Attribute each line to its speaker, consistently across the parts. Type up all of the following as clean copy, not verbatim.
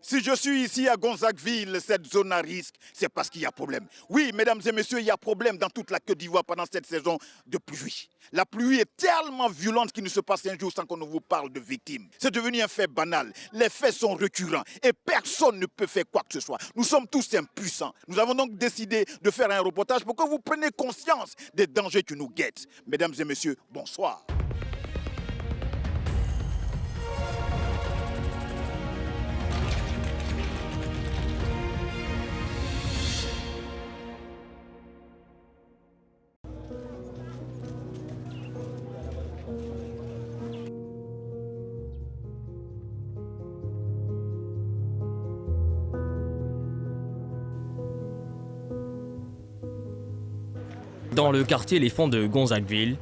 Speaker 1: Si je suis ici à Gonzagueville, cette zone à risque, c'est parce qu'il y a problème. Oui, mesdames et messieurs, il y a problème dans toute la Côte d'Ivoire pendant cette saison de pluie. La pluie est tellement violente qu'il ne se passe un jour sans qu'on ne vous parle de victimes. C'est devenu un fait banal. Les faits sont récurrents et personne ne peut faire quoi que ce soit. Nous sommes tous impuissants. Nous avons donc décidé de faire un reportage pour que vous preniez conscience des dangers qui nous guettent. Mesdames et messieurs, bonsoir.
Speaker 2: Dans le quartier Les Fonds de Gonzagueville,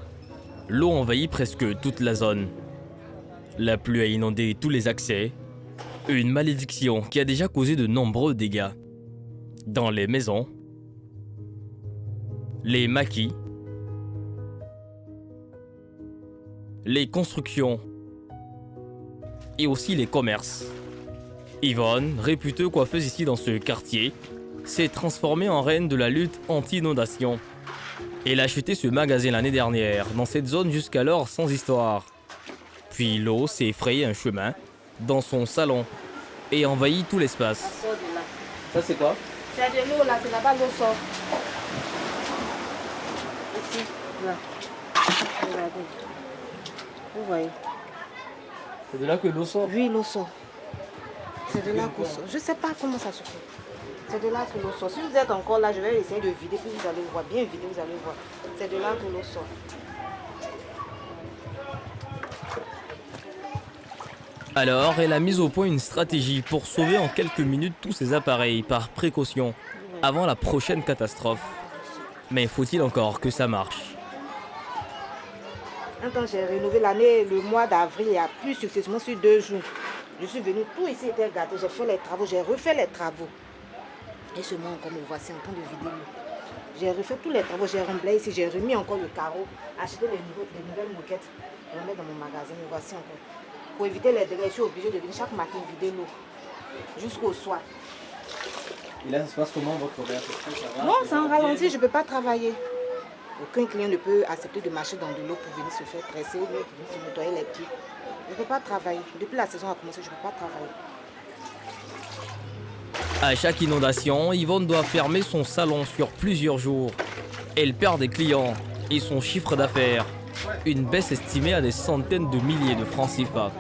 Speaker 2: l'eau envahit presque toute la zone. La pluie a inondé tous les accès, une malédiction qui a déjà causé de nombreux dégâts. Dans les maisons, les maquis, les constructions et aussi les commerces. Yvonne, réputée coiffeuse ici dans ce quartier, s'est transformée en reine de la lutte anti-inondation. Elle a acheté ce magasin l'année dernière, dans cette zone jusqu'alors sans histoire. Puis l'eau s'est frayé un chemin dans son salon et envahit tout l'espace.
Speaker 3: Ça sort de là.
Speaker 2: Ça c'est quoi?
Speaker 3: C'est de l'eau là, c'est là-bas l'eau sort. Ici, là. Regardez. Vous voyez?
Speaker 2: C'est de là que l'eau sort?
Speaker 3: Oui, l'eau sort. C'est de là qu'on sort. Je ne sais pas comment ça se fait. C'est de là que l'eau sort. Si vous êtes encore là, je vais essayer de vider, puis vous allez voir. Bien vider, vous allez voir. C'est de là que l'eau sort.
Speaker 2: Alors, elle a mis au point une stratégie pour sauver en quelques minutes tous ces appareils par précaution, avant la prochaine catastrophe. Mais faut-il encore que ça marche?
Speaker 3: Quand j'ai rénové l'année, le mois d'avril, il y a plus successivement sur 2 jours. Je suis venue, tout ici était gâté. J'ai fait les travaux, j'ai refait les travaux. Et seulement encore me voici en train de vider l'eau. J'ai refait tous les travaux, j'ai remblayé ici, j'ai remis encore le carreau, acheté les nouvelles moquettes, remettre dans mon magasin, me voici encore. Pour éviter les dégâts, je suis obligée de venir chaque matin vider l'eau, jusqu'au soir.
Speaker 2: Et là, ça se passe comment votre commerce?
Speaker 3: Non, ça en ralentit, je ne peux pas travailler. Aucun client ne peut accepter de marcher dans de l'eau pour venir se faire presser, pour venir se nettoyer les pieds. Je ne peux pas travailler. Depuis la saison a commencé, je ne peux pas travailler.
Speaker 2: À chaque inondation, Yvonne doit fermer son salon sur plusieurs jours. Elle perd des clients et son chiffre d'affaires. Une baisse estimée à des centaines de milliers de francs CFA.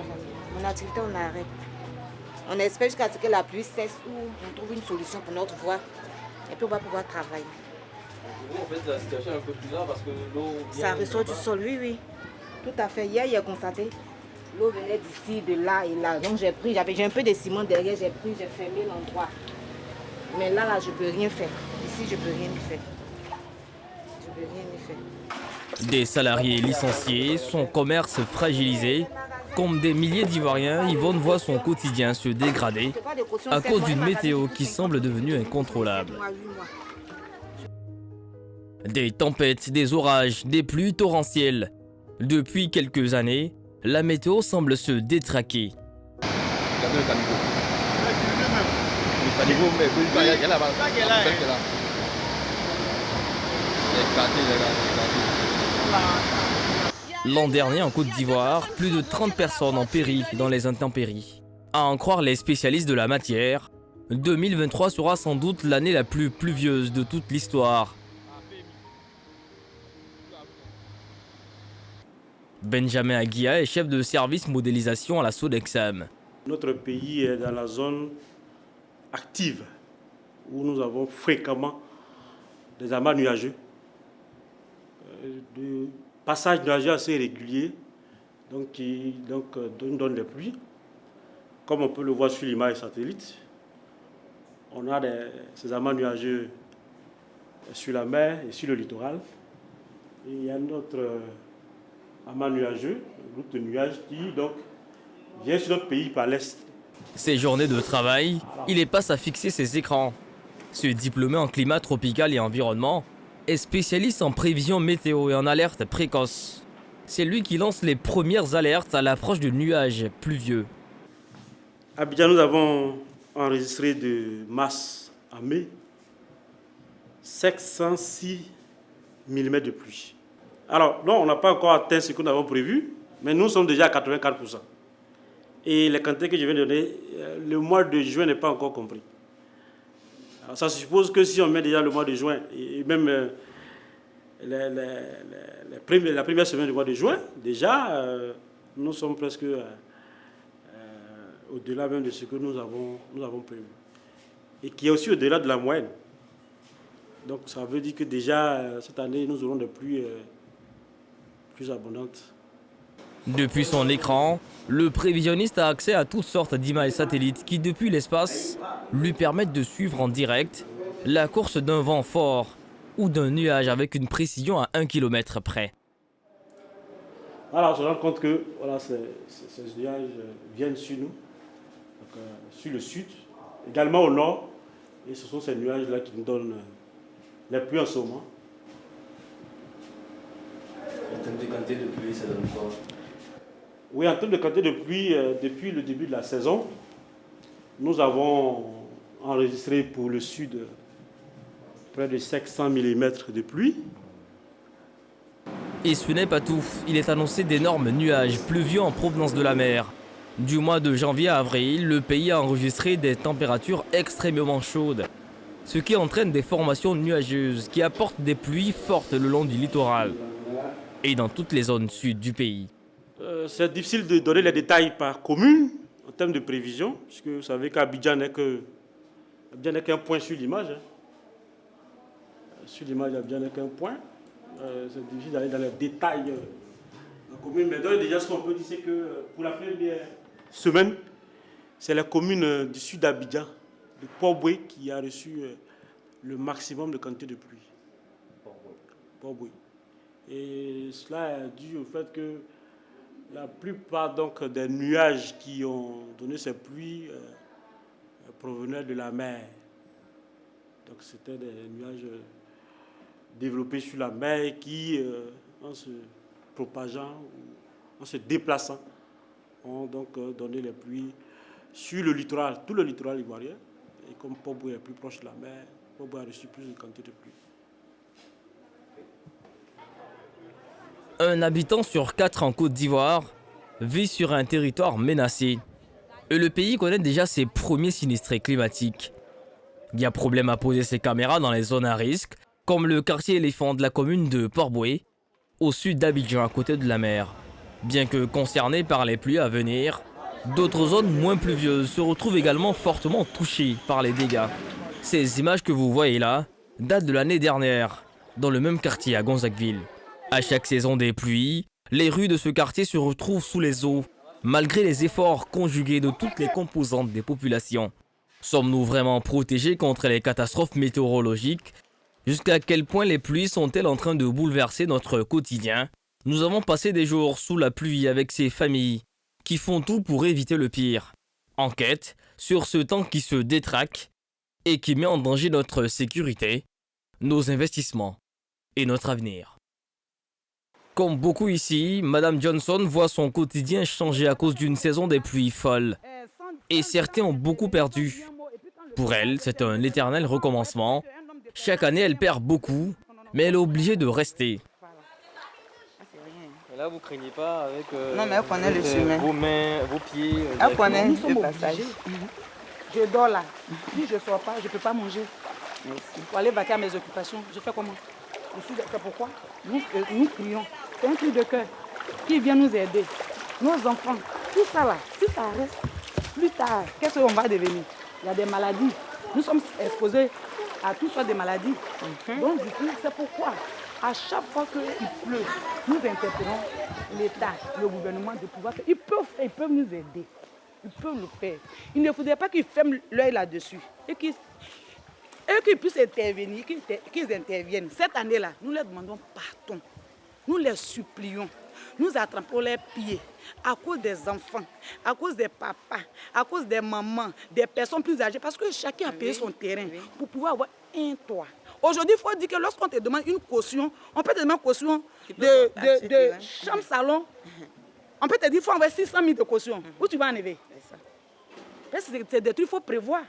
Speaker 3: Mon activité, on arrête. On espère jusqu'à ce que la pluie cesse ou on trouve une solution pour notre voie. Et puis on va pouvoir travailler.
Speaker 2: En fait, la situation est un peu plus grave parce que l'eau...
Speaker 3: Ça ressort du sol, oui, oui. Tout à fait. Hier, il a constaté. L'eau venait d'ici, de là et là. Donc j'ai un peu de ciment derrière, j'ai fermé l'endroit. Mais là, je ne peux rien faire. Ici, je ne peux rien y faire. Je ne peux rien y faire.
Speaker 2: Des salariés licenciés, son commerce fragilisé. Comme des milliers d'Ivoiriens, Yvonne voit son quotidien se dégrader à cause d'une météo qui semble devenue incontrôlable. Des tempêtes, des orages, des pluies torrentielles. Depuis quelques années, la météo semble se détraquer.
Speaker 4: Regardez le caniveau. Le caniveau, mais il y a là-bas. Il est éclaté, il est éclaté.
Speaker 2: L'an dernier, en Côte d'Ivoire, plus de 30 personnes ont péri dans les intempéries. À en croire les spécialistes de la matière, 2023 sera sans doute l'année la plus pluvieuse de toute l'histoire. Benjamin Aguia est chef de service modélisation à la Sodexam.
Speaker 5: Notre pays est dans la zone active où nous avons fréquemment des amas nuageux, de passages nuageux assez réguliers, qui donnent des pluies. Comme on peut le voir sur l'image satellite, on a ces amas nuageux sur la mer et sur le littoral. Et il y a notre amas nuageux, groupe de nuages qui vient sur notre pays par l'est.
Speaker 2: Ces journées de travail, il les passe à fixer ses écrans. Ce diplômé en climat tropical et environnement est spécialiste en prévision météo et en alerte précoce. C'est lui qui lance les premières alertes à l'approche de nuages pluvieux.
Speaker 5: À Abidjan, nous avons enregistré de mars à mai 506 mm de pluie. Alors, non, on n'a pas encore atteint ce que nous avons prévu, mais nous sommes déjà à 84%. Et les quantités que je viens de donner, le mois de juin n'est pas encore compris. Alors, ça suppose que si on met déjà le mois de juin, et même la première semaine du mois de juin, déjà, nous sommes presque au-delà même de ce que nous avons prévu. Et qui est aussi au-delà de la moyenne. Donc ça veut dire que déjà, cette année, nous aurons des pluies plus abondantes.
Speaker 2: Depuis son écran, le prévisionniste a accès à toutes sortes d'images satellites qui, depuis l'espace, lui permettent de suivre en direct la course d'un vent fort ou d'un nuage avec une précision à 1 km près.
Speaker 5: Alors, on se rend compte que voilà, ces nuages viennent sur nous, donc, sur le sud, également au nord, et ce sont ces nuages-là qui nous donnent les pluies en ce moment.
Speaker 4: En termes de quantité de pluie, ça donne quoi?
Speaker 5: Oui, en termes de quantité de pluie, depuis le début de la saison, nous avons enregistré pour le sud près de 500 mm de pluie.
Speaker 2: Et ce n'est pas tout, il est annoncé d'énormes nuages pluvieux en provenance de la mer. Du mois de janvier à avril, le pays a enregistré des températures extrêmement chaudes, ce qui entraîne des formations nuageuses qui apportent des pluies fortes le long du littoral et dans toutes les zones sud du pays.
Speaker 5: C'est difficile de donner les détails par commune en termes de prévision, puisque vous savez qu'Abidjan n'est qu'un point sur l'image. Hein. Sur l'image, Abidjan n'est qu'un point. C'est difficile d'aller dans les détails de la commune. Mais déjà, ce qu'on peut dire, c'est que pour la première semaine, c'est la commune du sud d'Abidjan, de Port-Boué, qui a reçu le maximum de quantité de pluie. Port-Boué. Et cela est dû au fait que la plupart donc, des nuages qui ont donné ces pluies provenaient de la mer. Donc c'était des nuages développés sur la mer qui, en se propageant, en se déplaçant, ont donc donné les pluies sur le littoral, tout le littoral ivoirien. Et comme Port-Boué est plus proche de la mer, Port-Boué a reçu plus de quantité de pluie.
Speaker 2: Un habitant sur 4 en Côte d'Ivoire vit sur un territoire menacé. Et le pays connaît déjà ses premiers sinistrés climatiques. Il y a problème à poser ses caméras dans les zones à risque, comme le quartier éléphant de la commune de Port-Boué, au sud d'Abidjan, à côté de la mer. Bien que concernés par les pluies à venir, d'autres zones moins pluvieuses se retrouvent également fortement touchées par les dégâts. Ces images que vous voyez là datent de l'année dernière, dans le même quartier à Gonzagueville. À chaque saison des pluies, les rues de ce quartier se retrouvent sous les eaux, malgré les efforts conjugués de toutes les composantes des populations. Sommes-nous vraiment protégés contre les catastrophes météorologiques? Jusqu'à quel point les pluies sont-elles en train de bouleverser notre quotidien? Nous avons passé des jours sous la pluie avec ces familles qui font tout pour éviter le pire. Enquête sur ce temps qui se détraque et qui met en danger notre sécurité, nos investissements et notre avenir. Comme beaucoup ici, Madame Johnson voit son quotidien changer à cause d'une saison des pluies folles. Et certains ont beaucoup perdu. Pour elle, c'est un éternel recommencement. Chaque année, elle perd beaucoup, mais elle est obligée de rester.
Speaker 6: Et là, vous ne craignez pas avec,
Speaker 3: Non, mais elle connaît le chemin.
Speaker 6: vos mains, vos pieds.
Speaker 3: Elle connaît
Speaker 7: Nous sommes
Speaker 3: le passage.
Speaker 7: obligés. Je dors là. Si je ne sors pas, je ne peux pas manger.
Speaker 3: Merci.
Speaker 7: Pour aller vaquer à mes occupations, je fais comment? C'est pourquoi nous prions. C'est un cri de cœur qui vient nous aider. Nos enfants, tout ça là, si ça reste, plus tard, qu'est-ce qu'on va devenir? Il y a des maladies. Nous sommes exposés à toutes sortes de maladies. Donc du coup, c'est pourquoi, à chaque fois qu'il pleut, nous interpellons l'État, le gouvernement de pouvoir faire. Ils peuvent nous aider. Ils peuvent le faire. Il ne faudrait pas qu'ils ferment l'œil là-dessus et qu'ils puissent intervenir, qu'ils interviennent. Cette année-là, nous leur demandons pardon. Nous les supplions. Nous attrapons les pieds à cause des enfants, à cause des papas, à cause des mamans, des personnes plus âgées, parce que chacun a payé son terrain pour pouvoir avoir un toit. Aujourd'hui, il faut dire que lorsqu'on te demande une caution, on peut te demander une caution de chambre-salon. On peut te dire qu'il faut envoyer 600 000 de caution. Où tu vas enlever? C'est des trucs qu'il faut prévoir.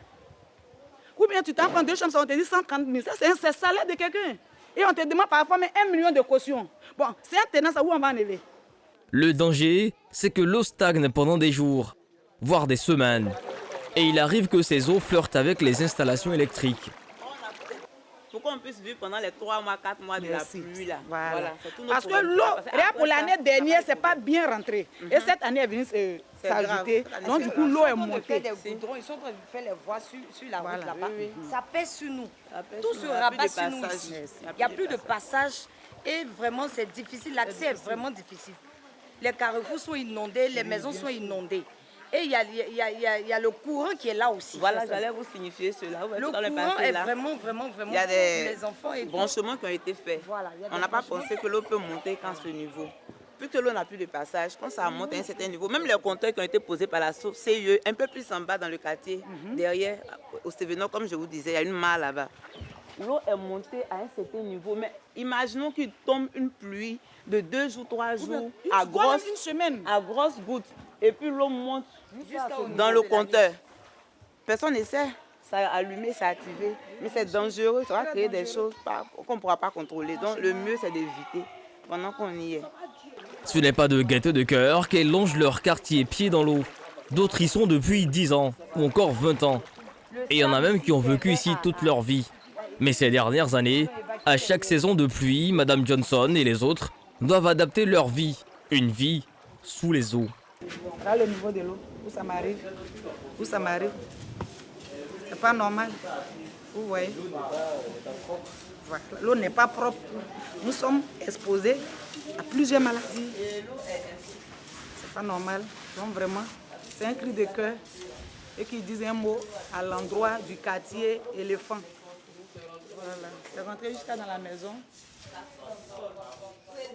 Speaker 7: Ou bien tu t'en prends 2 chambres, on te dit 130 000. Ça, c'est le salaire de quelqu'un. Et on te demande parfois mais 1 million de caution. Bon, c'est un tenant, ça où on va enlever.
Speaker 2: Le danger, c'est que l'eau stagne pendant des jours, voire des semaines. Et il arrive que ces eaux flirtent avec les installations électriques.
Speaker 8: Pour qu'on puisse vivre pendant les 3 mois, 4 mois de la pluie. Là.
Speaker 7: Voilà.
Speaker 8: C'est tout
Speaker 7: Parce
Speaker 8: notre
Speaker 7: que
Speaker 8: problème.
Speaker 7: l'eau,
Speaker 8: Parce que
Speaker 7: rien
Speaker 8: après
Speaker 7: pour l'année
Speaker 8: ça,
Speaker 7: dernière, c'est pas bien rentré. Et cette année, elle est venue s'ajouter. Donc du coup, l'eau est
Speaker 3: Ils
Speaker 7: montée.
Speaker 3: ils sont en train de faire les voies sur la route
Speaker 7: Voilà.
Speaker 3: là-bas. Ça pèse sur nous.
Speaker 8: Ça pèse
Speaker 3: Tout
Speaker 8: sur
Speaker 3: se
Speaker 8: nous. Il y a
Speaker 3: rabat
Speaker 8: plus de
Speaker 3: sur nous
Speaker 8: passage.
Speaker 3: ici.
Speaker 8: Yes.
Speaker 3: Il n'y a plus de passage et vraiment c'est difficile. L'accès est vraiment difficile. Les carrefours sont inondés, les maisons sont inondées. Et il y a le courant qui est là aussi.
Speaker 8: Voilà, j'allais vous signifier cela. Vous
Speaker 3: Le
Speaker 8: êtes dans le
Speaker 3: courant
Speaker 8: passé,
Speaker 3: est
Speaker 8: là.
Speaker 3: vraiment
Speaker 8: Il y a des
Speaker 3: pour les enfants et tout.
Speaker 8: branchements qui ont été faits.
Speaker 3: Voilà, il y a des
Speaker 8: On n'a pas
Speaker 3: branchements.
Speaker 8: pensé que l'eau peut monter quand ce niveau. Plus que l'eau n'a plus de passage, quand ça monte à un certain niveau, même les compteurs qui ont été posés par la CIE, un peu plus en bas dans le quartier, derrière, au Cévenot, comme je vous disais, il y a une mare là-bas. L'eau est montée à un certain niveau, mais imaginons qu'il tombe une pluie de 2 jours, 3 jours, à grosse,
Speaker 7: Une semaine.
Speaker 8: à grosses gouttes, et puis l'eau monte dans le compteur. Personne n'essaie. Ça a allumé, ça a activé. Mais c'est dangereux, ça va créer des choses qu'on ne pourra pas contrôler. Donc le mieux, c'est d'éviter pendant qu'on y est.
Speaker 2: Ce n'est pas de gaieté de cœur qu'elles longent leur quartier pieds dans l'eau. D'autres y sont depuis 10 ans ou encore 20 ans. Et il y en a même qui ont vécu ici toute leur vie. Mais ces dernières années, à chaque saison de pluie, Madame Johnson et les autres doivent adapter leur vie. Une vie sous les eaux.
Speaker 7: Là, le niveau de l'eau, où ça m'arrive. Où ça m'arrive. C'est pas normal. Vous voyez. Voilà. L'eau n'est pas propre. Nous sommes exposés à plusieurs maladies. C'est pas normal. Donc vraiment, c'est un cri de cœur. Et qui disent un mot à l'endroit du quartier éléphant. Voilà. C'est rentré jusqu'à dans la maison.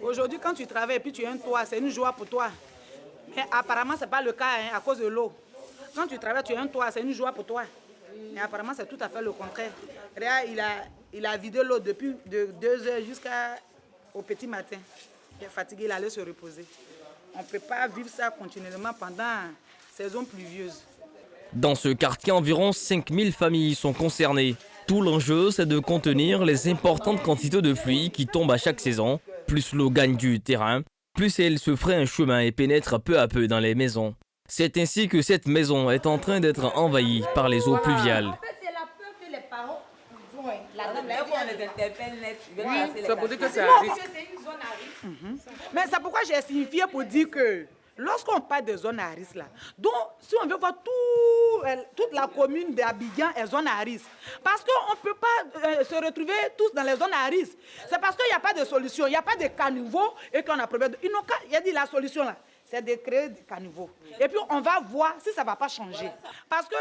Speaker 7: Aujourd'hui, quand tu travailles et puis tu as un toit, c'est une joie pour toi. Mais apparemment, ce n'est pas le cas à cause de l'eau. Quand tu travailles, tu as un toit, c'est une joie pour toi. Mais apparemment, c'est tout à fait le contraire. Regarde, il a vidé l'eau depuis de 2 heures jusqu'au petit matin. Il est fatigué, il allait se reposer. On ne peut pas vivre ça continuellement pendant la saison pluvieuse.
Speaker 2: Dans ce quartier, environ 5000 familles sont concernées. Tout l'enjeu, c'est de contenir les importantes quantités de pluie qui tombent à chaque saison. Plus l'eau gagne du terrain, plus elle se ferait un chemin et pénètre peu à peu dans les maisons. C'est ainsi que cette maison est en train d'être envahie par les eaux pluviales.
Speaker 3: En fait, c'est la peur que les parents ont. La dame
Speaker 8: D'ailleurs, on les interpelle net.
Speaker 7: C'est pour dire que c'est
Speaker 3: Non,
Speaker 7: un risque.
Speaker 3: parce que c'est une zone à risque.
Speaker 7: Mais c'est pourquoi j'ai signifié pour dire que lorsqu'on parle de zone à risque, là, donc si on veut voir toute la commune d'Abidjan est zone à risque, parce qu'on ne peut pas se retrouver tous dans les zones à risque. C'est parce qu'il n'y a pas de solution, il n'y a pas de caniveau et qu'on a problème. Il y a dit la solution là, c'est de créer des caniveaux. Et puis on va voir si ça ne va pas changer. Parce que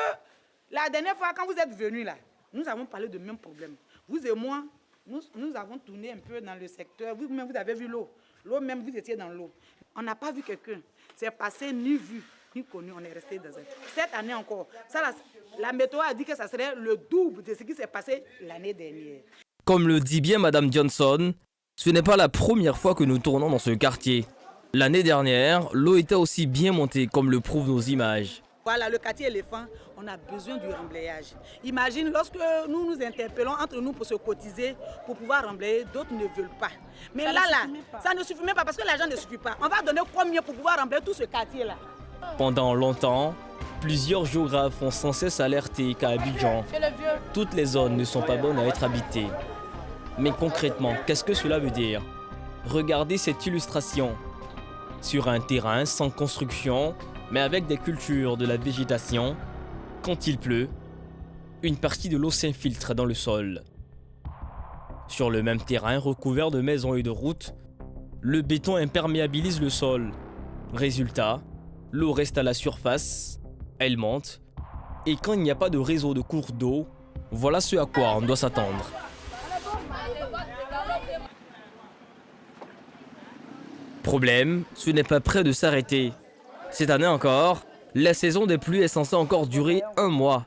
Speaker 7: la dernière fois, quand vous êtes venus là, nous avons parlé de même problème. Vous et moi, nous avons tourné un peu dans le secteur. Vous-même, vous avez vu l'eau. L'eau même, vous étiez dans l'eau. On n'a pas vu quelqu'un. C'est passé ni vu, ni connu. On est resté dans cette année encore. Ça, la météo a dit que ça serait le double de ce qui s'est passé l'année dernière.
Speaker 2: Comme le dit bien Madame Johnson, ce n'est pas la première fois que nous tournons dans ce quartier. L'année dernière, l'eau était aussi bien montée comme le prouvent nos images.
Speaker 7: Voilà, le quartier éléphant, on a besoin du remblayage. Imagine, lorsque nous nous interpellons entre nous pour se cotiser, pour pouvoir remblayer, d'autres ne veulent pas. Mais ça ne suffit même pas parce que l'argent ne suffit pas. On va donner combien pour pouvoir remblayer tout ce quartier-là?
Speaker 2: Pendant longtemps, plusieurs géographes ont sans cesse alerté qu'à Abidjan, toutes les zones ne sont pas bonnes à être habitées. Mais concrètement, qu'est-ce que cela veut dire? Regardez cette illustration. Sur un terrain sans construction, mais avec des cultures, de la végétation, quand il pleut, une partie de l'eau s'infiltre dans le sol. Sur le même terrain recouvert de maisons et de routes, le béton imperméabilise le sol. Résultat, l'eau reste à la surface, elle monte, et quand il n'y a pas de réseau de cours d'eau, voilà ce à quoi on doit s'attendre. Problème, ce n'est pas près de s'arrêter. Cette année encore, la saison des pluies est censée encore durer 1 mois.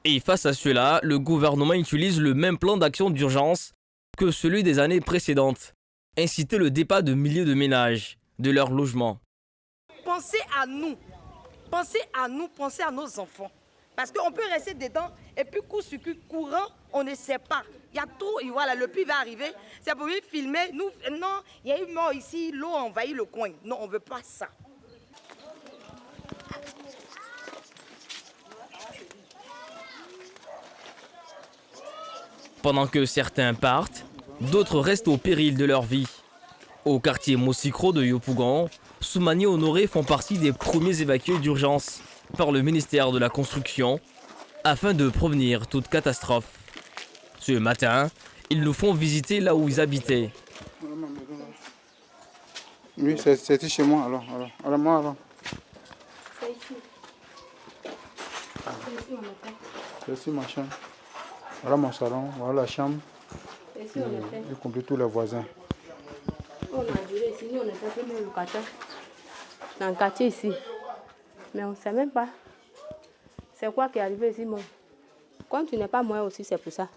Speaker 2: Et face à cela, le gouvernement utilise le même plan d'action d'urgence que celui des années précédentes. Inciter le départ de milliers de ménages de leur logement.
Speaker 3: Pensez à nous. Pensez à nous, pensez à nos enfants.
Speaker 9: Parce qu'on peut rester dedans et puis coup-sur-coup, courant, on ne sait pas. Il y a tout, et voilà, le puits va arriver. C'est pour lui filmer. Nous, non, il y a eu mort ici, l'eau a envahi le coin. Non, on ne veut pas ça.
Speaker 2: Pendant que certains partent, d'autres restent au péril de leur vie. Au quartier Mosikro de Yopougon, Soumani et Honoré font partie des premiers évacués d'urgence par le ministère de la Construction afin de prévenir toute catastrophe. Ce matin, ils nous font visiter là où ils habitaient.
Speaker 10: Oui, c'est chez moi alors. Alors.
Speaker 9: C'est ici. C'est ici, on était.
Speaker 10: C'est ici ma chambre. Voilà mon salon, voilà la chambre.
Speaker 9: C'est ici, on était.
Speaker 10: Y compris tous les voisins.
Speaker 9: On a duré ici, nous on était premier locataire. Dans le quartier ici. Mais on ne sait même pas. C'est quoi qui est arrivé ici, moi? Quand tu n'es pas moi aussi, c'est pour ça.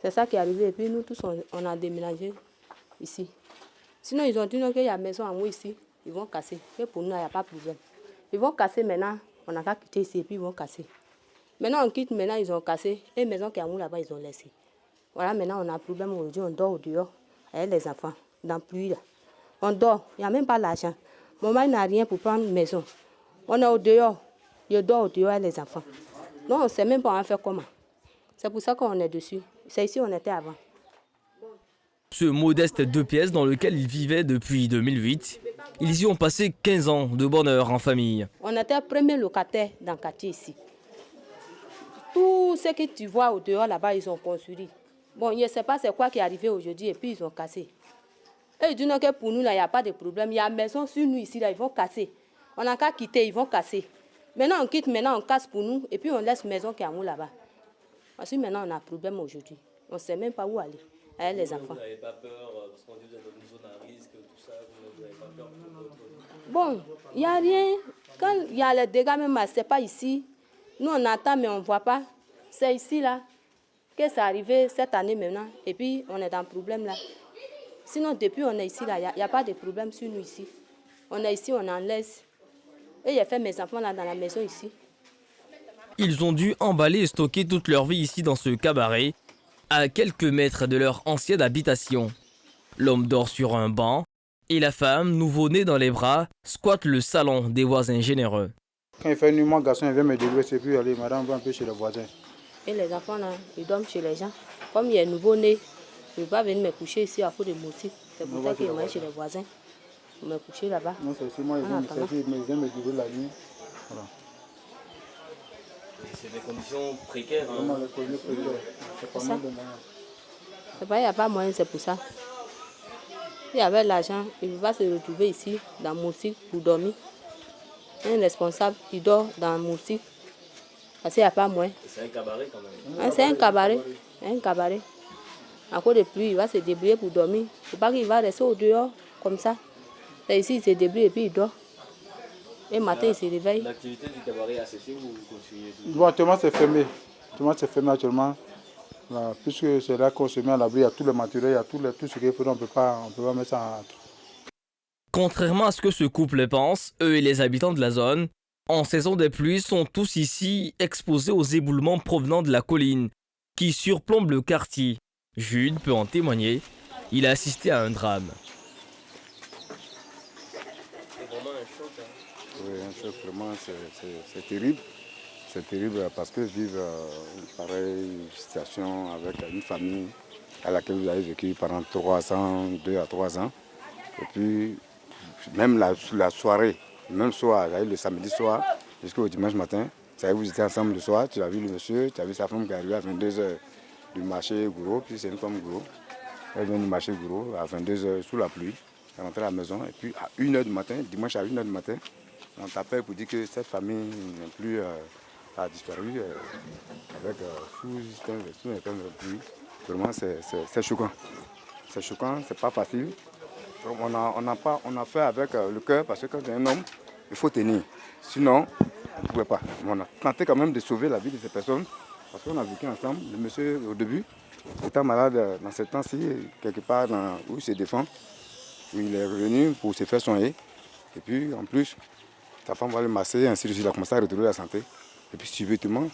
Speaker 9: C'est ça qui est arrivé. Et puis nous tous, on a déménagé ici. Sinon, ils ont dit qu'il y a une maison en haut ici. Ils vont casser. Mais pour nous, il n'y a pas de problème. Ils vont casser maintenant. On n'a qu'à quitter ici et puis ils vont casser. Maintenant, on quitte. Maintenant, ils ont cassé. Et les maisons qui sont en haut là-bas, ils ont laissé. Voilà, maintenant, on a un problème aujourd'hui. On dort au dehors avec les enfants. Dans la pluie, là. On dort. Il n'y a même pas l'argent. Mon mari n'a rien pour prendre une maison. On est au dehors. Je dors au dehors avec les enfants. Non, on ne sait même pas en faire comment. C'est pour ça qu'on est dessus. C'est ici où on était avant.
Speaker 2: Ce modeste 2 pièces dans lequel ils vivaient depuis 2008, ils y ont passé 15 ans de bonheur en famille.
Speaker 9: On était premier locataire dans le quartier ici. Tout ce que tu vois au dehors là-bas, ils ont construit. Bon, je ne sais pas c'est quoi qui est arrivé aujourd'hui et puis ils ont cassé. Et ils disent que pour nous, là, il n'y a pas de problème. Il y a une maison sur nous ici, là, ils vont casser. On n'a qu'à quitter, ils vont casser. Maintenant, on quitte, maintenant, on casse pour nous et puis on laisse une maison qui est en haut là-bas. Parce que maintenant, on a un problème aujourd'hui. On ne sait même pas où aller avec les enfants.
Speaker 4: Vous n'avez pas peur, parce qu'on dit que vous êtes dans une zone à risque, tout ça, vous n'avez pas peur pour votre...
Speaker 9: Bon, il n'y a rien. Quand il y a les dégâts, même, ce n'est pas ici. Nous, on attend, mais on ne voit pas. C'est ici, là, que c'est arrivé cette année maintenant. Et puis, on est dans le problème, là. Sinon, depuis on est ici, là, il n'y a pas de problème sur nous ici. On est ici, on est en l'aise. Et j'ai fait mes enfants là dans la maison ici.
Speaker 2: Ils ont dû emballer et stocker toute leur vie ici dans ce cabaret, à quelques mètres de leur ancienne habitation. L'homme dort sur un banc et la femme, nouveau-née dans les bras, squatte le salon des voisins généreux.
Speaker 10: Quand il fait nuit, mon garçon il vient me débrouiller, c'est plus aller, madame va un peu chez les voisins.
Speaker 9: Et les enfants là, ils dorment chez les gens. Comme il est nouveau-né, je ne vais pas venir me coucher ici à cause de moustique. C'est pour ça qu'il est chez les voisins. Je me coucher là-bas.
Speaker 10: Non, c'est ici, moi, il vient me débrouiller la nuit. Voilà.
Speaker 4: C'est des conditions précaires. Hein.
Speaker 10: Vraiment, les conditions précaires. C'est pas mal de moyens.
Speaker 9: C'est pas, il n'y a pas moyen, c'est pour ça. Il y avait l'argent, il va se retrouver ici, dans moustique, pour dormir. Un responsable qui dort dans moustique, parce qu'il n'y a pas moyen.
Speaker 4: C'est un cabaret quand même.
Speaker 9: C'est un cabaret. Un cabaret. À cause de pluie, il va se débrouiller pour dormir. Il ne faut pas qu'il va rester au dehors comme ça. Et ici, il se débrouille et puis il dort. Et le matin, il se réveille.
Speaker 4: L'activité du cabaret a cessé ou vous continuez tout?
Speaker 10: Bon, actuellement, c'est fermé. Actuellement. Voilà, puisque c'est là qu'on se met à l'abri, il y a tout le matériel, il y a tout ce qu'il faut, on ne peut pas mettre ça en...
Speaker 2: Contrairement à ce que ce couple pense, eux et les habitants de la zone, en saison des pluies, sont tous ici exposés aux éboulements provenant de la colline, qui surplombent le quartier. Jude peut en témoigner, il a assisté à un drame.
Speaker 4: C'est vraiment un choc. Hein.
Speaker 11: Oui, un choc, vraiment, c'est terrible. C'est terrible parce que vivre une pareille situation avec une famille à laquelle vous avez vécu pendant 2 à 3 ans. Et puis, même la soirée, même soir, le samedi soir jusqu'au dimanche matin, vous étiez ensemble le soir, tu as vu le monsieur, tu as vu sa femme qui est arrivée à 22h du marché Gouro, puis c'est une femme Gouro. Elle vient du marché Gouro à 22h sous la pluie, elle est rentrée à la maison, et puis à 1h du matin, dimanche à 1h du matin, on t'appelle pour dire que cette famille n'est plus... a disparu avec sous un pluie. Vraiment, c'est choquant. C'est choquant, c'est pas facile. On a fait avec le cœur parce que quand tu es un homme, il faut tenir. Sinon, on ne pouvait pas. Mais on a tenté quand même de sauver la vie de ces personnes parce qu'on a vécu ensemble. Le monsieur, au début, étant malade dans ce temps-ci, quelque part où il se défend, il est revenu pour se faire soigner. Et puis, en plus, sa femme va le masser, ainsi de suite, il a commencé à retrouver la santé. Et puis subitement,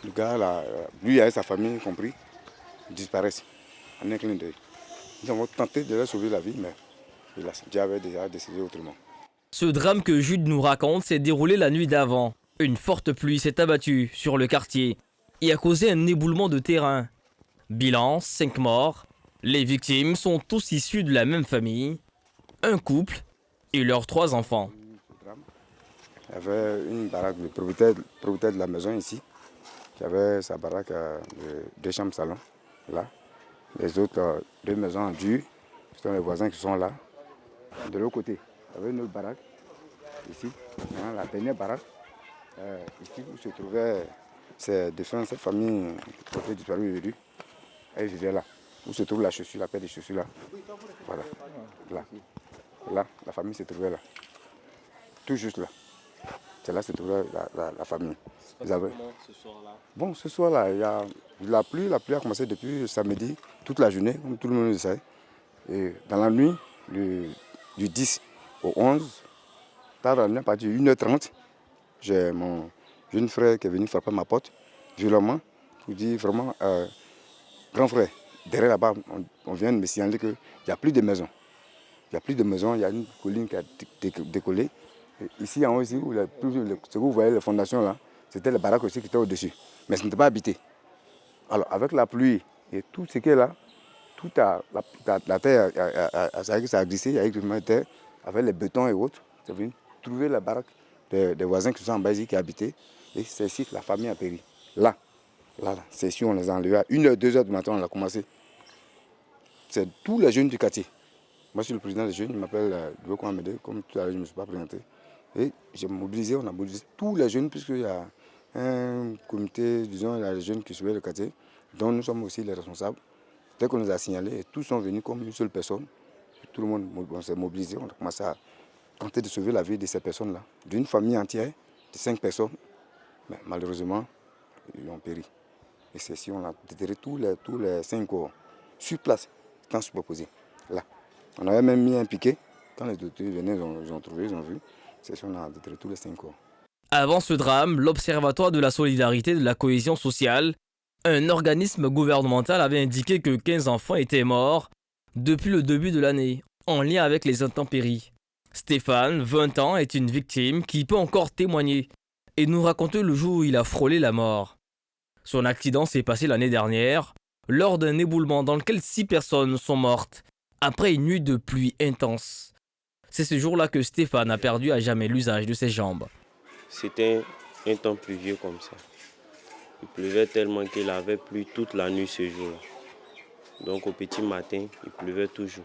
Speaker 11: le gars, là, lui avec sa famille compris, disparaissent en un clin d'œil. Nous avons tenté de leur sauver la vie, mais Dieu avait déjà décidé autrement.
Speaker 2: Ce drame que Jude nous raconte s'est déroulé la nuit d'avant. Une forte pluie s'est abattue sur le quartier et a causé un éboulement de terrain. Bilan, 5 morts. Les victimes sont tous issus de la même famille, un couple et leurs 3 enfants.
Speaker 11: Il y avait une baraque, le propriétaire de la maison ici, qui avait sa baraque de 2 chambres salon, là. Les autres 2 maisons en dur, ce sont les voisins qui sont là. De l'autre côté, il y avait une autre baraque, ici. Maintenant, la dernière baraque, ici où se trouvait ces défunts, cette famille qui a disparu aujourd'hui, elle vivait là. Où se trouve la chaussure, la paire de chaussures là. Voilà. Là. Là, la famille se trouvait là. Tout juste là. C'est là que se trouvait la famille. Vous avez...
Speaker 4: ce soir-là?
Speaker 11: Bon, ce soir-là, il y a la pluie a commencé depuis samedi, toute la journée, comme tout le monde le sait. Et dans la nuit, du 10 au 11, tard dans la nuit, à partir de 1h30, j'ai mon jeune frère qui est venu frapper ma porte violemment pour dire vraiment, grand frère, derrière là-bas, on vient de me signaler qu'il n'y a plus de maison. Il n'y a plus de maison, il y a une colline qui a décollé. Et ici, en haut, ici, où ce que vous voyez, les fondations là, c'était les baraques aussi qui étaient au-dessus. Mais ce n'était pas habité. Alors, avec la pluie et tout ce qui est là, la terre, ça a glissé, il y a eu de terre, avec les bétons et autres. C'est venu trouver la baraque des voisins qui sont en bas ici, qui habitaient. Et c'est ici que la famille a péri. Là, c'est ici on les a enlevés. À 1h, 2h du matin, on a commencé. C'est tous les jeunes du quartier. Moi, je suis le président des jeunes, il m'appelle Dweko Amédé, comme tout à l'heure, je ne me suis pas présenté. Et on a mobilisé tous les jeunes, puisqu'il y a un comité, disons, il y a les jeunes qui suivaient le quartier, dont nous sommes aussi les responsables. Dès qu'on nous a signalés, tous sont venus comme une seule personne. Tout le monde s'est mobilisé, on a commencé à tenter de sauver la vie de ces personnes-là. D'une famille entière, de 5 personnes, mais malheureusement, ils ont péri. Et c'est ici on a déterré tous les 5 corps sur place, sans superposer. Là. On avait même mis un piquet. Quand les autorités venaient, ils ont trouvé, ils ont vu. C'est ici on a déterré tous les 5 corps.
Speaker 2: Avant ce drame, l'Observatoire de la solidarité et de la cohésion sociale, un organisme gouvernemental, avait indiqué que 15 enfants étaient morts depuis le début de l'année, en lien avec les intempéries. Stéphane, 20 ans, est une victime qui peut encore témoigner et nous raconter le jour où il a frôlé la mort. Son accident s'est passé l'année dernière, lors d'un éboulement dans lequel 6 personnes sont mortes, après une nuit de pluie intense. C'est ce jour-là que Stéphane a perdu à jamais l'usage de ses jambes.
Speaker 12: C'était un temps pluvieux comme ça. Il pleuvait tellement qu'il avait plu toute la nuit ce jour-là. Donc au petit matin, il pleuvait toujours.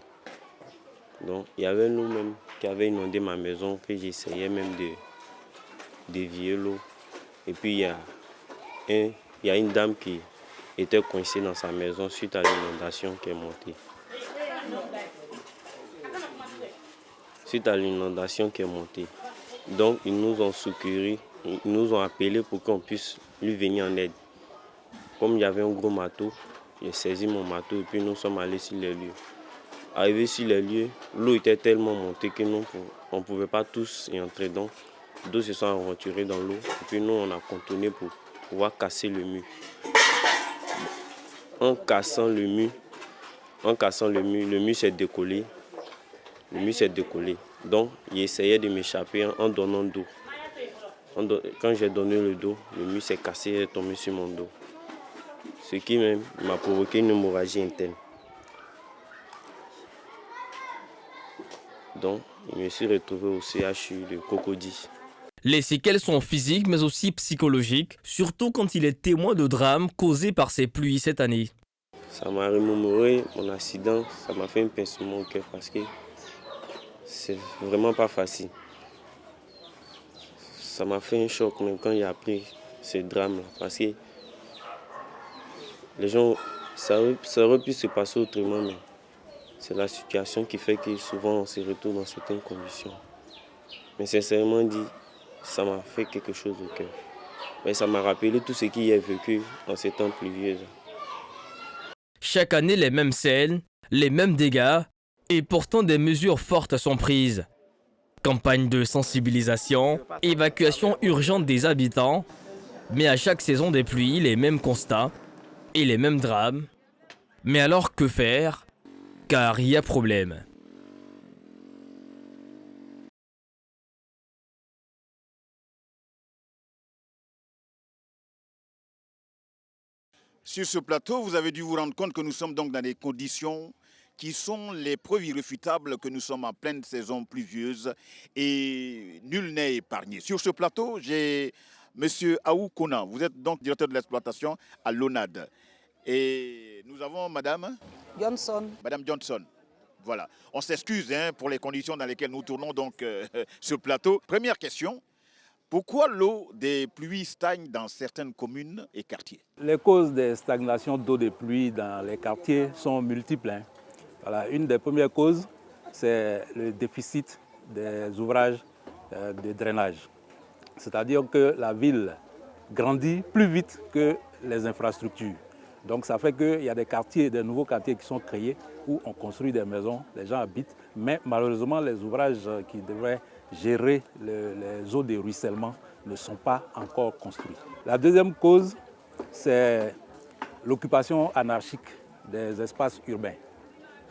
Speaker 12: Donc il y avait nous-mêmes qui avaient inondé ma maison, que j'essayais même de dévier l'eau. Et puis il y a une dame qui était coincée dans sa maison suite à l'inondation qui est montée. Donc ils nous ont secourus, ils nous ont appelés pour qu'on puisse lui venir en aide. Comme il y avait un gros marteau, j'ai saisi mon marteau et puis nous sommes allés sur les lieux. Arrivés sur les lieux, l'eau était tellement montée que nous, on ne pouvait pas tous y entrer. Donc, d'autres se sont aventurés dans l'eau et puis nous, on a contourné pour pouvoir casser le mur. En cassant le mur, le mur s'est décollé. Donc, il essayait de m'échapper en donnant le dos. Quand j'ai donné le dos, le mur s'est cassé et est tombé sur mon dos. Ce qui m'a provoqué une hémorragie interne. Donc, je me suis retrouvé au CHU de Cocody.
Speaker 2: Les séquelles sont physiques mais aussi psychologiques, surtout quand il est témoin de drames causés par ces pluies cette année.
Speaker 12: Ça m'a remémoré mon accident, ça m'a fait un pincement au cœur parce que c'est vraiment pas facile. Ça m'a fait un choc même quand j'ai appris ce drame-là parce que les gens, ça aurait pu se passer autrement, mais c'est la situation qui fait que souvent on se retrouve dans certaines conditions. Mais sincèrement dit, ça m'a fait quelque chose au cœur. Mais ça m'a rappelé tout ce qui est vécu en ces temps pluvieux.
Speaker 2: Chaque année, les mêmes scènes, les mêmes dégâts, et pourtant des mesures fortes sont prises. Campagne de sensibilisation, évacuation urgente des habitants, Mais à chaque saison des pluies, les mêmes constats et les mêmes drames. Mais alors que faire? Car il y a problème.
Speaker 1: Sur ce plateau, vous avez dû vous rendre compte que nous sommes donc dans des conditions qui sont les preuves irréfutables que nous sommes en pleine saison pluvieuse et nul n'est épargné. Sur ce plateau, j'ai M. Aou Kona. Vous êtes donc directeur de l'exploitation à l'ONAD. Et nous avons Madame
Speaker 7: Johnson.
Speaker 1: Madame Johnson. Voilà. On s'excuse pour les conditions dans lesquelles nous tournons donc ce plateau. Première question. Pourquoi l'eau des pluies stagne dans certaines communes et quartiers?
Speaker 13: Les causes des stagnations d'eau des pluies dans les quartiers sont multiples. Voilà, une des premières causes, c'est le déficit des ouvrages de drainage. C'est-à-dire que la ville grandit plus vite que les infrastructures. Donc ça fait qu'il y a des quartiers, des nouveaux quartiers qui sont créés où on construit des maisons, les gens habitent, mais malheureusement les ouvrages qui devraient gérer les eaux de ruissellement ne sont pas encore construits. La deuxième cause, c'est l'occupation anarchique des espaces urbains.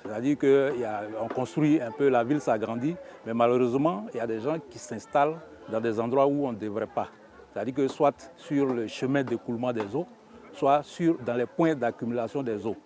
Speaker 13: C'est-à-dire qu'on construit un peu, la ville s'agrandit, mais malheureusement, il y a des gens qui s'installent dans des endroits où on ne devrait pas. C'est-à-dire que soit sur le chemin d'écoulement des eaux, soit dans les points d'accumulation des eaux.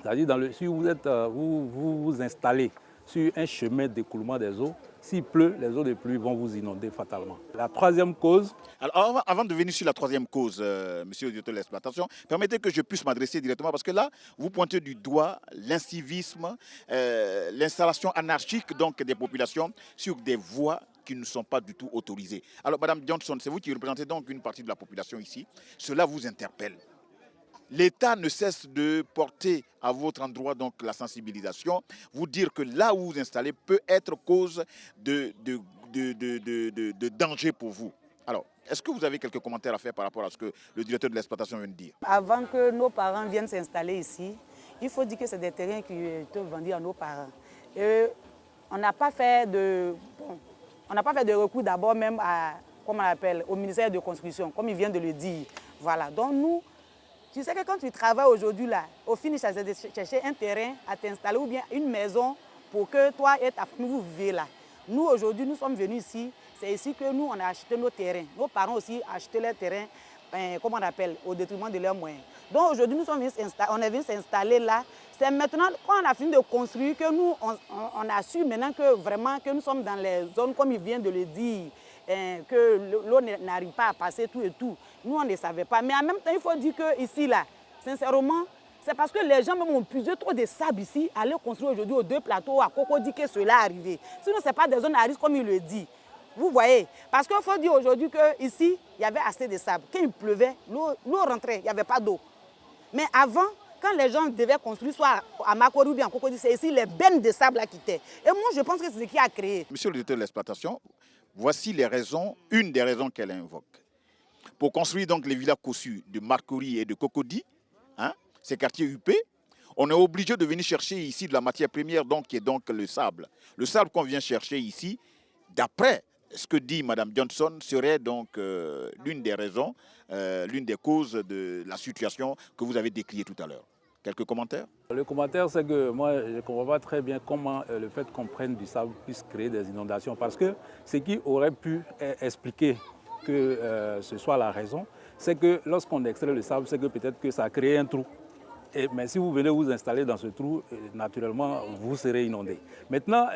Speaker 13: C'est-à-dire si vous vous installez sur un chemin d'écoulement des eaux, s'il pleut, les eaux de pluie vont vous inonder fatalement. La troisième cause...
Speaker 1: Alors, avant de venir sur la troisième cause, monsieur le directeur de l'exploitation, permettez que je puisse m'adresser directement, parce que là, vous pointez du doigt l'incivisme, l'installation anarchique donc, des populations sur des voies qui ne sont pas du tout autorisées. Alors, Madame Johnson, c'est vous qui représentez donc une partie de la population ici. Cela vous interpelle. L'État ne cesse de porter à votre endroit donc la sensibilisation, vous dire que là où vous vous installez peut être cause de danger pour vous. Alors, est-ce que vous avez quelques commentaires à faire par rapport à ce que le directeur de l'exploitation vient de dire?
Speaker 7: Avant que nos parents viennent s'installer ici, il faut dire que c'est des terrains qui étaient vendus à nos parents. Et on n'a pas fait de recours d'abord même au ministère de construction, comme il vient de le dire. Voilà, donc nous, tu sais que quand tu travailles aujourd'hui là, au finish, c'est de chercher un terrain à t'installer ou bien une maison pour que toi et ta famille vous viviez là. Nous aujourd'hui, nous sommes venus ici, c'est ici que nous on a acheté nos terrains. Nos parents aussi ont acheté leurs terrains, au détriment de leurs moyens. Donc aujourd'hui, on est venu s'installer là. C'est maintenant, quand on a fini de construire, que nous, on a su maintenant que vraiment que nous sommes dans les zones, comme il vient de le dire, que l'eau n'arrive pas à passer tout et tout. Nous, on ne savait pas. Mais en même temps, il faut dire qu'ici, là, sincèrement, c'est parce que les gens même ont puisé trop de sable ici, aller construire aujourd'hui aux deux plateaux à Cocody que cela est arrivé. Sinon, ce n'est pas des zones à risque comme il le dit. Vous voyez? Parce qu'il faut dire aujourd'hui qu'ici, il y avait assez de sable. Quand il pleuvait, l'eau rentrait, il n'y avait pas d'eau. Mais avant, quand les gens devaient construire, soit à Makori ou bien à Cocody, c'est ici les bennes de sable là qui étaient. Et moi, je pense que c'est ce qui a créé.
Speaker 1: Monsieur le directeur de l'exploitation, voici les raisons, une des raisons qu'elle invoque. Pour construire donc les villas cossues de Makori et de Cocody, ces quartiers UP, on est obligé de venir chercher ici de la matière première, donc, qui est donc le sable. Le sable qu'on vient chercher ici, d'après ce que dit Mme Johnson, serait donc l'une des raisons, l'une des causes de la situation que vous avez décriée tout à l'heure. Quelques commentaires?
Speaker 13: Le commentaire, c'est que moi, je ne comprends pas très bien comment le fait qu'on prenne du sable puisse créer des inondations. Parce que ce qui aurait pu expliquer que ce soit la raison, c'est que lorsqu'on extrait le sable, c'est que peut-être que ça a créé un trou. Mais si vous venez vous installer dans ce trou, naturellement, vous serez inondé. Maintenant,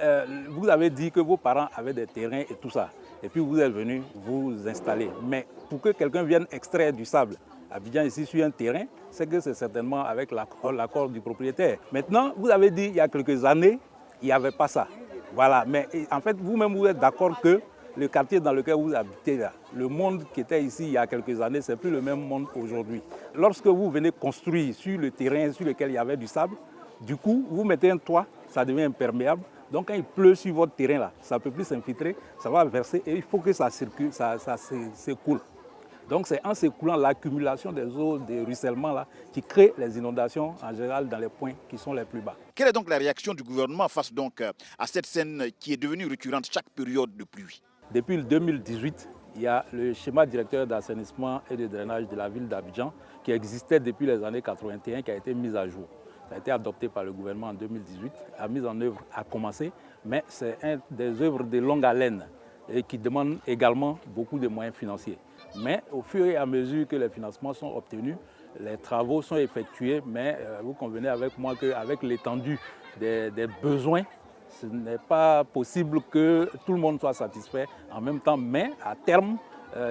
Speaker 13: vous avez dit que vos parents avaient des terrains et tout ça. Et puis vous êtes venu vous installer. Mais pour que quelqu'un vienne extraire du sable, Abidjan ici sur un terrain, c'est que c'est certainement avec l'accord du propriétaire. Maintenant, vous avez dit il y a quelques années, il n'y avait pas ça. Voilà, mais en fait, vous-même, vous êtes d'accord que le quartier dans lequel vous habitez, là, le monde qui était ici il y a quelques années, ce n'est plus le même monde aujourd'hui. Lorsque vous venez construire sur le terrain sur lequel il y avait du sable, du coup, vous mettez un toit, ça devient imperméable. Donc quand il pleut sur votre terrain, là, ça ne peut plus s'infiltrer, ça va verser et il faut que ça circule, ça s'écoule. Donc c'est en s'écoulant l'accumulation des eaux de ruissellement là, qui crée les inondations en général dans les points qui sont les plus bas.
Speaker 1: Quelle est donc la réaction du gouvernement face donc à cette scène qui est devenue récurrente chaque période de pluie?
Speaker 13: Depuis le 2018, il y a le schéma directeur d'assainissement et de drainage de la ville d'Abidjan qui existait depuis les années 81, qui a été mis à jour. Ça a été adopté par le gouvernement en 2018. La mise en œuvre a commencé, mais c'est une des œuvres de longue haleine et qui demande également beaucoup de moyens financiers. Mais au fur et à mesure que les financements sont obtenus, les travaux sont effectués, mais vous convenez avec moi qu'avec l'étendue des besoins, ce n'est pas possible que tout le monde soit satisfait en même temps, mais à terme,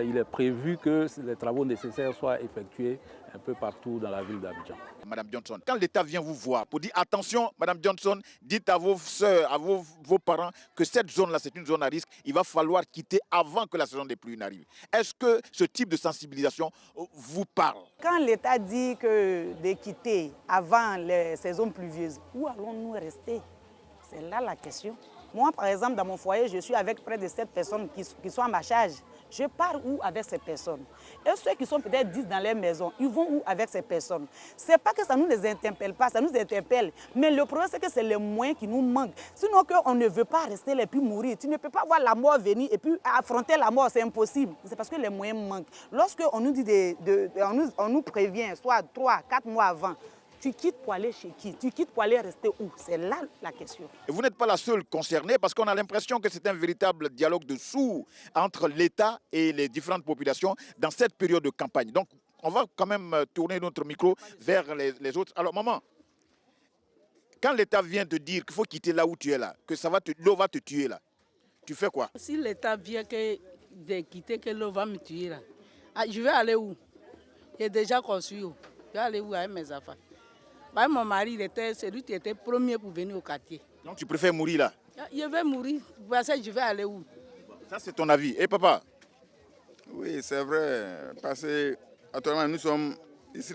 Speaker 13: il est prévu que les travaux nécessaires soient effectués un peu partout dans la ville d'Abidjan.
Speaker 1: Madame Johnson, quand l'État vient vous voir pour dire attention, Madame Johnson, dites à vos soeurs, à vos parents que cette zone-là, c'est une zone à risque, il va falloir quitter avant que la saison des pluies n'arrive. Est-ce que ce type de sensibilisation vous parle?
Speaker 7: Quand l'État dit que de quitter avant les saisons pluvieuses, où allons-nous rester? C'est là la question. Moi, par exemple, dans mon foyer, je suis avec près de 7 personnes qui sont à ma charge. Je pars où avec ces personnes? Et ceux qui sont peut-être 10 dans leur maison, ils vont où avec ces personnes? Ce n'est pas que ça ne nous interpelle pas, ça nous interpelle. Mais le problème, c'est que c'est les moyens qui nous manquent. Sinon, on ne veut pas rester et puis mourir. Tu ne peux pas voir la mort venir et puis affronter la mort, c'est impossible. C'est parce que les moyens manquent. Lorsqu'on nous dit on nous prévient, soit 3, 4 mois avant, tu quittes pour aller chez qui? Tu quittes pour aller rester où? C'est là la question.
Speaker 1: Et vous n'êtes pas la seule concernée parce qu'on a l'impression que c'est un véritable dialogue de sourds entre l'État et les différentes populations dans cette période de campagne. Donc, on va quand même tourner notre micro vers les autres. Alors, maman, quand l'État vient te dire qu'il faut quitter là où tu es là, que l'eau va te tuer là, tu fais quoi?
Speaker 14: Si l'État vient de quitter, que l'eau va me tuer là, je vais aller où? J'ai déjà construit. Je vais aller où avec mes affaires? Mon mari, c'est lui qui était premier pour venir au quartier.
Speaker 1: Donc tu préfères mourir là?
Speaker 14: Je vais mourir, parce que je vais aller où?
Speaker 1: Ça c'est ton avis. Et papa?
Speaker 15: Oui, c'est vrai. Parce que actuellement nous sommes ici,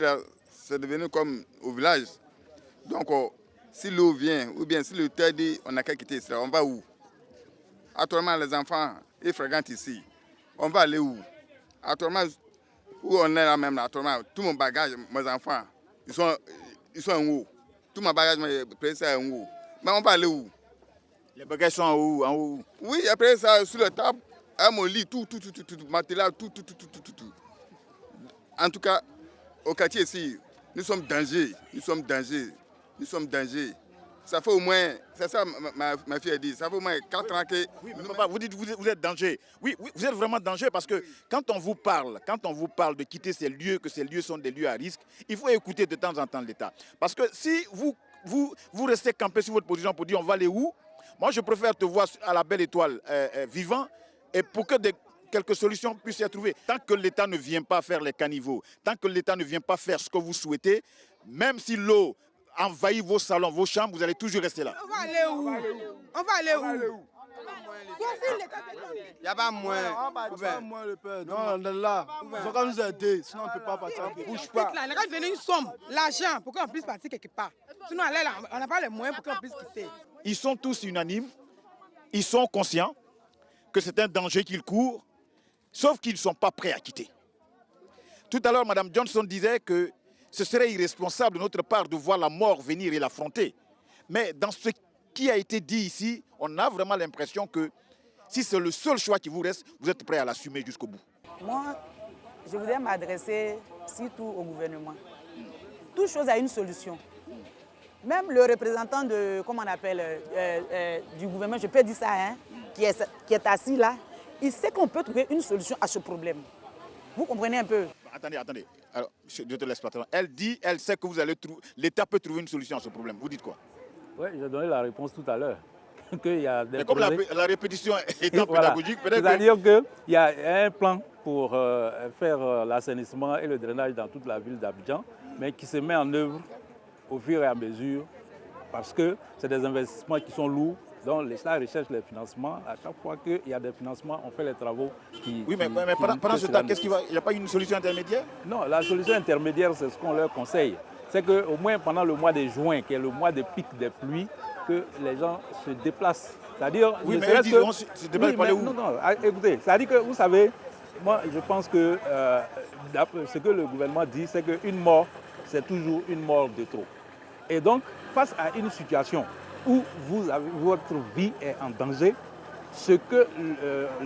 Speaker 15: c'est devenu comme au village. Donc si l'eau vient, ou bien si le terre dit on n'a qu'à quitter ici, on va où? Actuellement les enfants, ils fréquentent ici. On va aller où? Actuellement, où on est là même, actuellement, tout mon bagage, mes enfants, ils sont en haut. Tout mon bagage, c'est en haut. Mais on va aller où?
Speaker 1: Les bagages sont en haut,
Speaker 15: Oui, après ça, sur la table, à mon lit, tout, matelas, tout. En tout cas, au quartier ici, nous sommes danger. Ça fait au moins, c'est ça ma fille a dit, ça fait au moins 4 ans que...
Speaker 1: Oui, mais papa, vous dites vous êtes danger. Oui, vous êtes vraiment danger parce que quand on vous parle de quitter ces lieux, que ces lieux sont des lieux à risque, il faut écouter de temps en temps l'État. Parce que si vous restez campé sur votre position pour dire on va aller où, moi je préfère te voir à la belle étoile vivant et pour que quelques solutions puissent être trouvées. Tant que l'État ne vient pas faire les caniveaux, tant que l'État ne vient pas faire ce que vous souhaitez, même si l'eau envahit vos salons, vos chambres, vous allez toujours rester là.
Speaker 16: On va aller où? On va aller où?
Speaker 17: Il n'y a pas moins.
Speaker 16: Le père. Non, on est là. Il faut qu'on nous aide. Sinon, on ne peut pas partir. On ne bouge pas.
Speaker 17: Les gars viennent une somme, l'argent, pour qu'on puisse partir quelque part. Sinon, on n'a pas les moyens pour qu'on puisse quitter.
Speaker 1: Ils sont tous unanimes. Ils sont conscients que c'est un danger qu'ils courent, sauf qu'ils ne sont pas prêts à quitter. Tout à l'heure, Mme Johnson disait que ce serait irresponsable de notre part de voir la mort venir et l'affronter. Mais dans ce qui a été dit ici, on a vraiment l'impression que si c'est le seul choix qui vous reste, vous êtes prêt à l'assumer jusqu'au bout.
Speaker 7: Moi, je voudrais m'adresser surtout au gouvernement. Toute chose a une solution. Même le représentant de, comment on appelle, du gouvernement, je peux dire ça, hein, qui est assis là, il sait qu'on peut trouver une solution à ce problème. Vous comprenez un peu?
Speaker 1: Attendez. Alors, je te laisse pas. Elle sait que l'État peut trouver une solution à ce problème. Vous dites quoi?
Speaker 13: Oui, j'ai donné la réponse tout à l'heure. Qu'il y a des
Speaker 1: mais comme la répétition étant pédagogique, peut-être
Speaker 13: c'est-à-dire qu'il y a un plan pour faire l'assainissement et le drainage dans toute la ville d'Abidjan, mais qui se met en œuvre au fur et à mesure, parce que c'est des investissements qui sont lourds. Donc l'État recherche les financements. À chaque fois qu'il y a des financements, on fait les travaux qui...
Speaker 1: Oui, mais pendant ce temps, il n'y a pas une solution intermédiaire?
Speaker 13: Non, la solution intermédiaire, c'est ce qu'on leur conseille. C'est qu'au moins pendant le mois de juin, qui est le mois de pic des pluies, que les gens se déplacent. C'est-à-dire...
Speaker 1: Oui, mais ils disent qu'on se déplace pas où?
Speaker 13: Non, écoutez, c'est-à-dire que, vous savez, moi, je pense que ce que le gouvernement dit, c'est qu'une mort, c'est toujours une mort de trop. Et donc, face à une situation où votre vie est en danger, ce que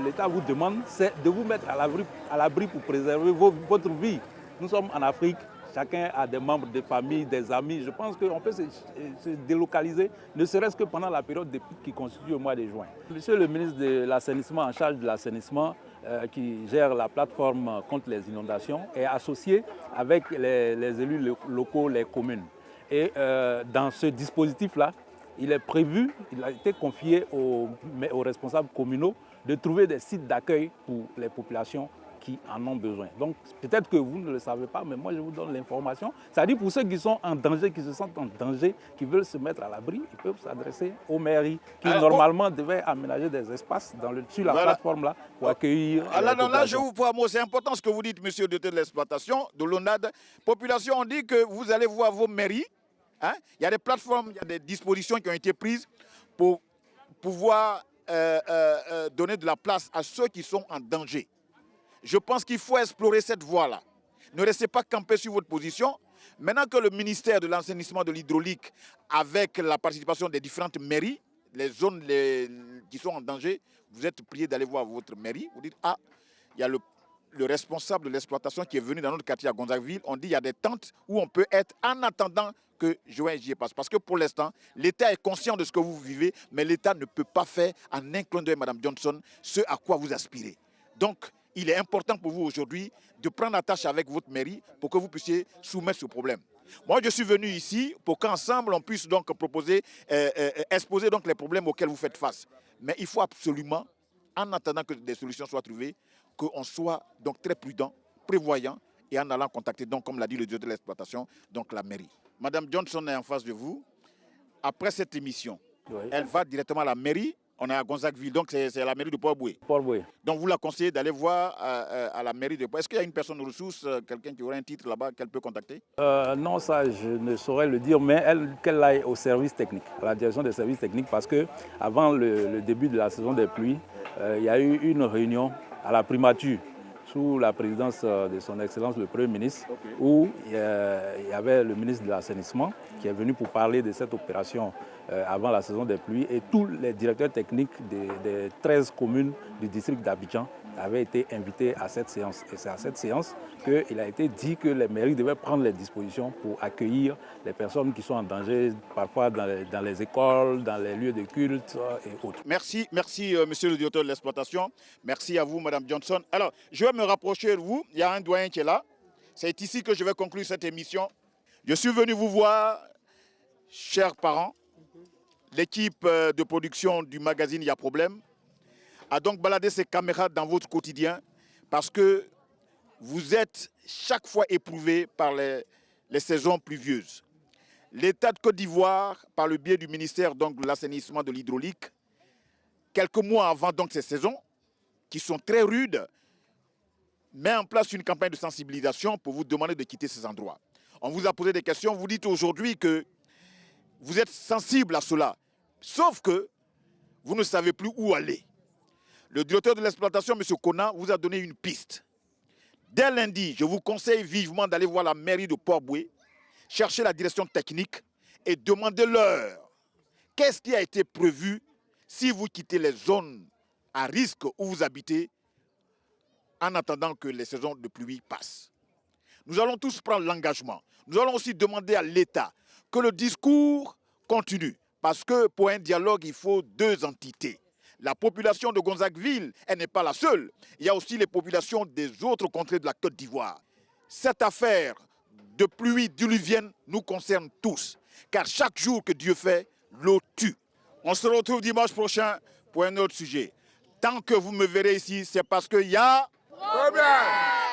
Speaker 13: l'État vous demande, c'est de vous mettre à l'abri pour préserver votre vie. Nous sommes en Afrique, chacun a des membres de famille, des amis. Je pense qu'on peut se délocaliser, ne serait-ce que pendant la période de pic qui constitue le mois de juin. Monsieur le ministre de l'Assainissement, en charge de l'assainissement, qui gère la plateforme contre les inondations, est associé avec les élus locaux, les communes. Et dans ce dispositif-là, il est prévu, il a été confié aux responsables communaux de trouver des sites d'accueil pour les populations qui en ont besoin. Donc peut-être que vous ne le savez pas, mais moi je vous donne l'information. C'est-à-dire pour ceux qui sont en danger, qui se sentent en danger, qui veulent se mettre à l'abri, ils peuvent s'adresser aux mairies qui normalement devaient aménager des espaces sur la plateforme-là pour accueillir les populations.
Speaker 1: Là, je vous vois, c'est important ce que vous dites, monsieur le directeur de l'exploitation, de l'ONAD. Population, on dit que vous allez voir vos mairies. Hein? Il y a des plateformes, il y a des dispositions qui ont été prises pour pouvoir donner de la place à ceux qui sont en danger. Je pense qu'il faut explorer cette voie-là. Ne restez pas campé sur votre position. Maintenant que le ministère de l'assainissement de l'hydraulique, avec la participation des différentes mairies, les zones qui sont en danger, vous êtes prié d'aller voir votre mairie. Vous dites, ah, il y a le responsable de l'exploitation qui est venu dans notre quartier à Gonzagueville. On dit qu'il y a des tentes où on peut être en attendant que juin et juillet passe. Parce que pour l'instant, l'État est conscient de ce que vous vivez, mais l'État ne peut pas faire en un clin d'œil, Mme Johnson, ce à quoi vous aspirez. Donc, il est important pour vous aujourd'hui de prendre attache avec votre mairie pour que vous puissiez soumettre ce problème. Moi, je suis venu ici pour qu'ensemble, on puisse donc proposer, exposer donc les problèmes auxquels vous faites face. Mais il faut absolument, en attendant que des solutions soient trouvées, qu'on soit donc très prudent, prévoyant et en allant contacter, donc, comme l'a dit le directeur de l'exploitation, donc la mairie. Madame Johnson est en face de vous. Après cette émission, elle va directement à la mairie. On est à Gonzagueville, donc c'est la mairie de Port-Boué. Donc vous la conseillez d'aller voir à la mairie de Port. Est-ce qu'il y a une personne ressource, quelqu'un qui aurait un titre là-bas qu'elle peut contacter?
Speaker 13: Non, ça je ne saurais le dire, mais qu'elle aille au service technique, à la direction des services techniques, parce qu'avant le début de la saison des pluies, il y a eu une réunion à la primature sous la présidence de son Excellence le Premier ministre, où il y avait le ministre de l'Assainissement qui est venu pour parler de cette opération avant la saison des pluies, et tous les directeurs techniques des 13 communes du district d'Abidjan avaient été invités à cette séance. Et c'est à cette séance qu'il a été dit que les mairies devaient prendre les dispositions pour accueillir les personnes qui sont en danger, parfois dans les écoles, dans les lieux de culte et autres.
Speaker 1: Merci, monsieur le directeur de l'exploitation. Merci à vous, Mme Johnson. Alors, je vais me rapprocher de vous. Il y a un doyen qui est là. C'est ici que je vais conclure cette émission. Je suis venu vous voir, chers parents. L'équipe de production du magazine Il y a problème a donc baladé ses caméras dans votre quotidien parce que vous êtes chaque fois éprouvés par les saisons pluvieuses. L'État de Côte d'Ivoire, par le biais du ministère donc, de l'assainissement de l'hydraulique, quelques mois avant donc, ces saisons, qui sont très rudes, met en place une campagne de sensibilisation pour vous demander de quitter ces endroits. On vous a posé des questions, vous dites aujourd'hui que vous êtes sensible à cela, sauf que vous ne savez plus où aller. Le directeur de l'exploitation, M. Kona, vous a donné une piste. Dès lundi, je vous conseille vivement d'aller voir la mairie de Port-Boué, chercher la direction technique et demandez-leur qu'est-ce qui a été prévu si vous quittez les zones à risque où vous habitez en attendant que les saisons de pluie passent. Nous allons tous prendre l'engagement. Nous allons aussi demander à l'État que le discours continue. Parce que pour un dialogue, il faut deux entités. La population de Gonzagueville, elle n'est pas la seule. Il y a aussi les populations des autres contrées de la Côte d'Ivoire. Cette affaire de pluie diluvienne nous concerne tous. Car chaque jour que Dieu fait, l'eau tue. On se retrouve dimanche prochain pour un autre sujet. Tant que vous me verrez ici, c'est parce qu'il y a problème.